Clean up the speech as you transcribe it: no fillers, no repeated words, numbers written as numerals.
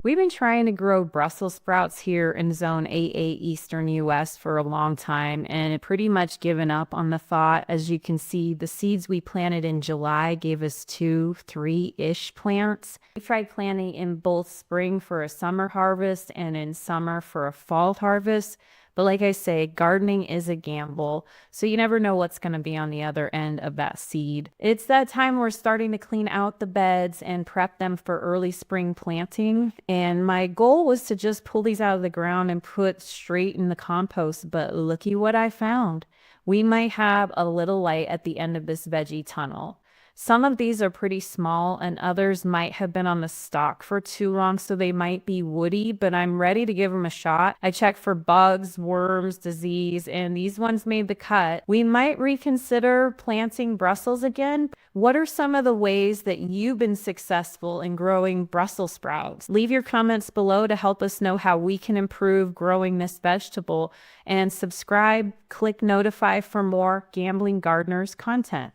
We've been trying to grow Brussels sprouts here in Zone 8A Eastern US for a long time and it pretty much given up on the thought. As you can see, the seeds we planted in July gave us 3-ish plants. We tried planting in both spring for a summer harvest and in summer for a fall harvest. But like I say, gardening is a gamble, so you never know what's going to be on the other end of that seed. It's that time we're starting to clean out the beds and prep them for early spring planting. And my goal was to just pull these out of the ground and put straight in the compost, but looky what I found. We might have a little light at the end of this veggie tunnel. Some of these are pretty small and others might have been on the stalk for too long, so they might be woody, but I'm ready to give them a shot. I checked for bugs, worms, disease, and these ones made the cut. We might reconsider planting Brussels again. What are some of the ways that you've been successful in growing Brussels sprouts? Leave your comments below to help us know how we can improve growing this vegetable, and subscribe, click notify for more Gambling Gardeners content.